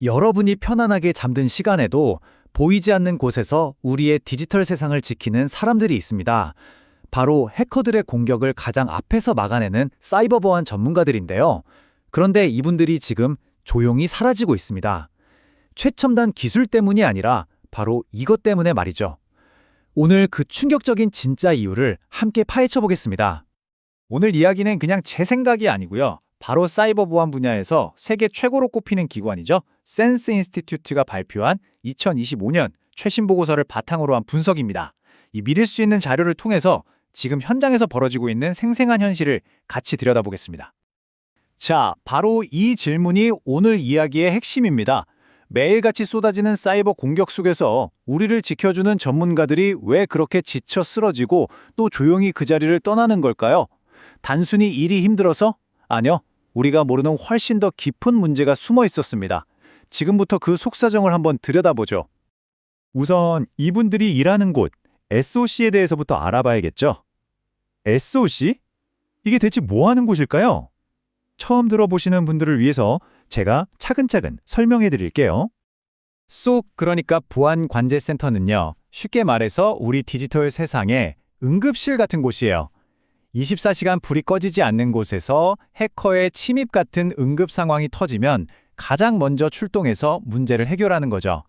여러분이 편안하게 잠든 시간에도 보이지 않는 곳에서 우리의 디지털 세상을 지키는 사람들이 있습니다. 바로 해커들의 공격을 가장 앞에서 막아내는 사이버 보안 전문가들인데요. 그런데 이분들이 지금 조용히 사라지고 있습니다. 최첨단 기술 때문이 아니라 바로 이것 때문에 말이죠. 오늘 그 충격적인 진짜 이유를 함께 파헤쳐 보겠습니다. 오늘 이야기는 그냥 제 생각이 아니고요. 바로 사이버 보안 분야에서 세계 최고로 꼽히는 기관이죠. 센스 인스티튜트가 발표한 2025년 최신 보고서를 바탕으로 한 분석입니다. 이 믿을 수 있는 자료를 통해서 지금 현장에서 벌어지고 있는 생생한 현실을 같이 들여다보겠습니다. 자, 바로 이 질문이 오늘 이야기의 핵심입니다. 매일같이 쏟아지는 사이버 공격 속에서 우리를 지켜주는 전문가들이 왜 그렇게 지쳐 쓰러지고 또 조용히 그 자리를 떠나는 걸까요? 단순히 일이 힘들어서? 아니요. 우리가 모르는 훨씬 더 깊은 문제가 숨어 있었습니다. 지금부터 그 속사정을 한번 들여다보죠. 우선 이분들이 일하는 곳, SOC에 대해서부터 알아봐야겠죠. SOC? 이게 대체 뭐 하는 곳일까요? 처음 들어보시는 분들을 위해서 제가 차근차근 설명해 드릴게요. 쏙 그러니까 보안관제센터는요. 쉽게 말해서 우리 디지털 세상의 응급실 같은 곳이에요. 24시간 불이 꺼지지 않는 곳에서 해커의 침입 같은 응급 상황이 터지면 가장 먼저 출동해서 문제를 해결하는 거죠.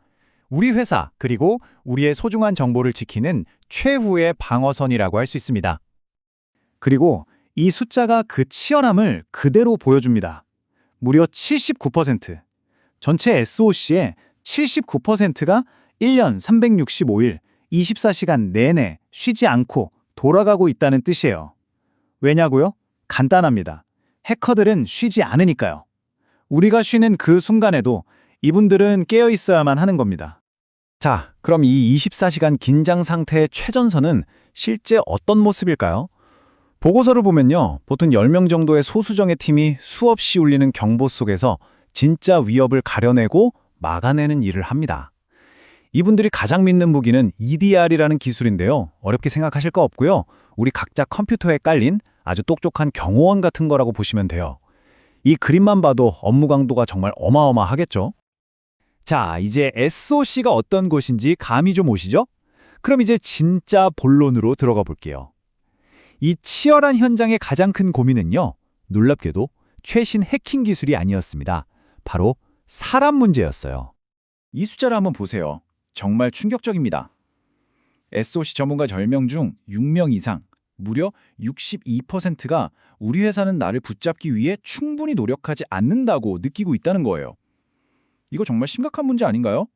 우리 회사 그리고 우리의 소중한 정보를 지키는 최후의 방어선이라고 할 수 있습니다. 그리고 이 숫자가 그 치열함을 그대로 보여줍니다. 무려 79%. 전체 SOC의 79%가 1년 365일 24시간 내내 쉬지 않고 돌아가고 있다는 뜻이에요. 왜냐고요? 간단합니다. 해커들은 쉬지 않으니까요. 우리가 쉬는 그 순간에도 이분들은 깨어 있어야만 하는 겁니다. 자, 그럼 이 24시간 긴장 상태의 최전선은 실제 어떤 모습일까요? 보고서를 보면요. 보통 10명 정도의 소수정예 팀이 수없이 울리는 경보 속에서 진짜 위협을 가려내고 막아내는 일을 합니다. 이분들이 가장 믿는 무기는 EDR이라는 기술인데요. 어렵게 생각하실 거 없고요. 우리 각자 컴퓨터에 깔린 아주 똑똑한 경호원 같은 거라고 보시면 돼요. 이 그림만 봐도 업무 강도가 정말 어마어마하겠죠? 자, 이제 SOC가 어떤 곳인지 감이 좀 오시죠? 그럼 이제 진짜 본론으로 들어가 볼게요. 이 치열한 현장의 가장 큰 고민은요. 놀랍게도 최신 해킹 기술이 아니었습니다. 바로 사람 문제였어요. 이 숫자를 한번 보세요. 정말 충격적입니다. SOC 전문가 10명 중 6명 이상, 무려 62%가 우리 회사는 나를 붙잡기 위해 충분히 노력하지 않는다고 느끼고 있다는 거예요. 이거 정말 심각한 문제 아닌가요?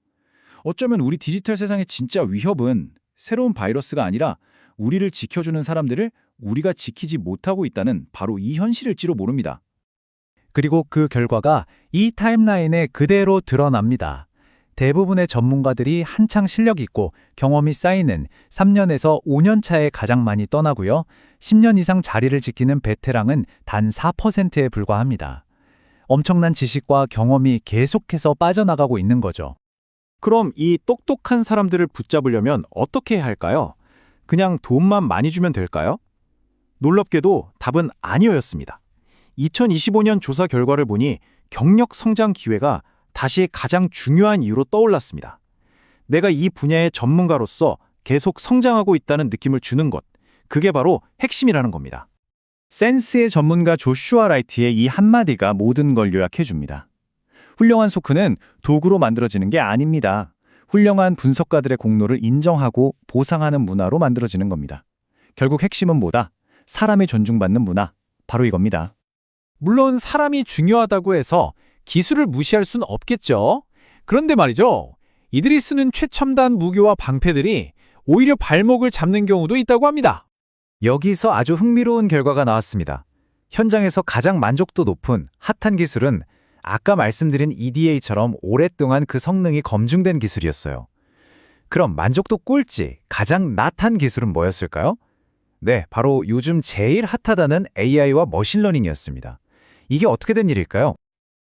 어쩌면 우리 디지털 세상의 진짜 위협은 새로운 바이러스가 아니라 우리를 지켜주는 사람들을 우리가 지키지 못하고 있다는 바로 이 현실일지도 모릅니다. 그리고 그 결과가 이 타임라인에 그대로 드러납니다. 대부분의 전문가들이 한창 실력 있고 경험이 쌓이는 3년에서 5년 차에 가장 많이 떠나고요. 10년 이상 자리를 지키는 베테랑은 단 4%에 불과합니다. 엄청난 지식과 경험이 계속해서 빠져나가고 있는 거죠. 그럼 이 똑똑한 사람들을 붙잡으려면 어떻게 해야 할까요? 그냥 돈만 많이 주면 될까요? 놀랍게도 답은 아니었습니다. 2025년 조사 결과를 보니 경력 성장 기회가 다시 가장 중요한 이유로 떠올랐습니다. 내가 이 분야의 전문가로서 계속 성장하고 있다는 느낌을 주는 것, 그게 바로 핵심이라는 겁니다. 센스의 전문가 조슈아 라이트의 이 한마디가 모든 걸 요약해줍니다. 훌륭한 소크는 도구로 만들어지는 게 아닙니다. 훌륭한 분석가들의 공로를 인정하고 보상하는 문화로 만들어지는 겁니다. 결국 핵심은 뭐다? 사람이 존중받는 문화, 바로 이겁니다. 물론 사람이 중요하다고 해서 기술을 무시할 수는 없겠죠. 그런데 말이죠. 이들이 쓰는 최첨단 무기와 방패들이 오히려 발목을 잡는 경우도 있다고 합니다. 여기서 아주 흥미로운 결과가 나왔습니다. 현장에서 가장 만족도 높은 핫한 기술은 아까 말씀드린 EDA처럼 오랫동안 그 성능이 검증된 기술이었어요. 그럼 만족도 꼴찌, 가장 낫한 기술은 뭐였을까요? 네, 바로 요즘 제일 핫하다는 AI와 머신러닝이었습니다. 이게 어떻게 된 일일까요?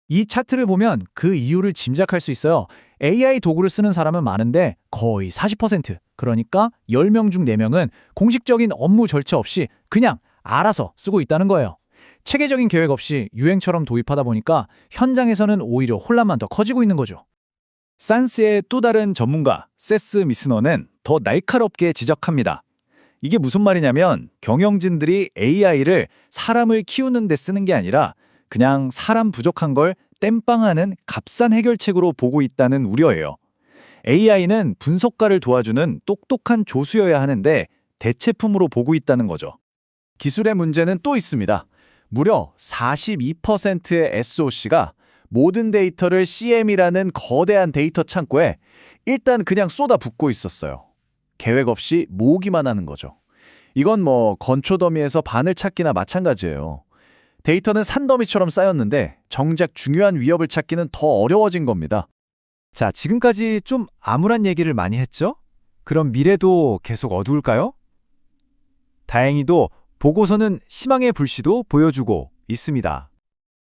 이 차트를 보면 그 이유를 짐작할 수 있어요. AI 도구를 쓰는 사람은 많은데 거의 40%, 그러니까 10명 중 4명은 공식적인 업무 절차 없이 그냥 알아서 쓰고 있다는 거예요. 체계적인 계획 없이 유행처럼 도입하다 보니까 현장에서는 오히려 혼란만 더 커지고 있는 거죠. 산스의 또 다른 전문가 세스 미스너는 더 날카롭게 지적합니다. 이게 무슨 말이냐면 경영진들이 AI를 사람을 키우는 데 쓰는 게 아니라 그냥 사람 부족한 걸 땜빵하는 값싼 해결책으로 보고 있다는 우려예요. AI는 분석가를 도와주는 똑똑한 조수여야 하는데 대체품으로 보고 있다는 거죠. 기술의 문제는 또 있습니다. 무려 42%의 SOC가 모든 데이터를 CM이라는 거대한 데이터 창고에 일단 그냥 쏟아붓고 있었어요. 계획 없이 모으기만 하는 거죠. 이건 뭐 건초 더미에서 바늘 찾기나 마찬가지예요. 데이터는 산더미처럼 쌓였는데 정작 중요한 위협을 찾기는 더 어려워진 겁니다. 자, 지금까지 좀 암울한 얘기를 많이 했죠? 그럼 미래도 계속 어두울까요? 다행히도 보고서는 희망의 불씨도 보여주고 있습니다.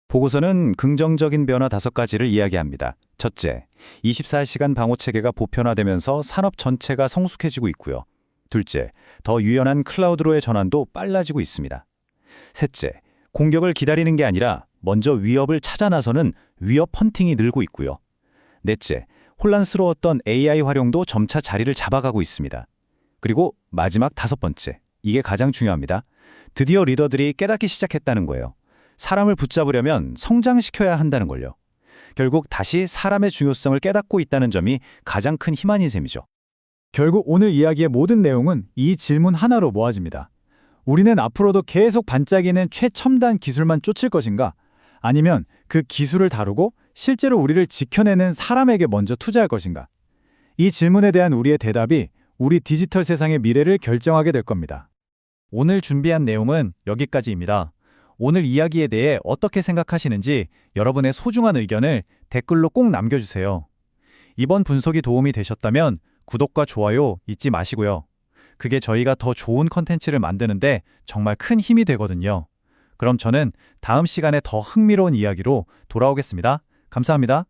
보고서는 긍정적인 변화 5가지를 이야기합니다. 첫째, 24시간 방호 체계가 보편화되면서 산업 전체가 성숙해지고 있고요. 둘째, 더 유연한 클라우드로의 전환도 빨라지고 있습니다. 셋째, 공격을 기다리는 게 아니라 먼저 위협을 찾아 나서는 위협 헌팅이 늘고 있고요. 넷째, 혼란스러웠던 AI 활용도 점차 자리를 잡아가고 있습니다. 그리고 마지막 5번째, 이게 가장 중요합니다. 드디어 리더들이 깨닫기 시작했다는 거예요. 사람을 붙잡으려면 성장시켜야 한다는 걸요. 결국 다시 사람의 중요성을 깨닫고 있다는 점이 가장 큰 희망인 셈이죠. 결국 오늘 이야기의 모든 내용은 이 질문 하나로 모아집니다. 우리는 앞으로도 계속 반짝이는 최첨단 기술만 쫓을 것인가? 아니면 그 기술을 다루고 실제로 우리를 지켜내는 사람에게 먼저 투자할 것인가? 이 질문에 대한 우리의 대답이 우리 디지털 세상의 미래를 결정하게 될 겁니다. 오늘 준비한 내용은 여기까지입니다. 오늘 이야기에 대해 어떻게 생각하시는지 여러분의 소중한 의견을 댓글로 꼭 남겨주세요. 이번 분석이 도움이 되셨다면 구독과 좋아요 잊지 마시고요. 그게 저희가 더 좋은 컨텐츠를 만드는데 정말 큰 힘이 되거든요. 그럼 저는 다음 시간에 더 흥미로운 이야기로 돌아오겠습니다. 감사합니다.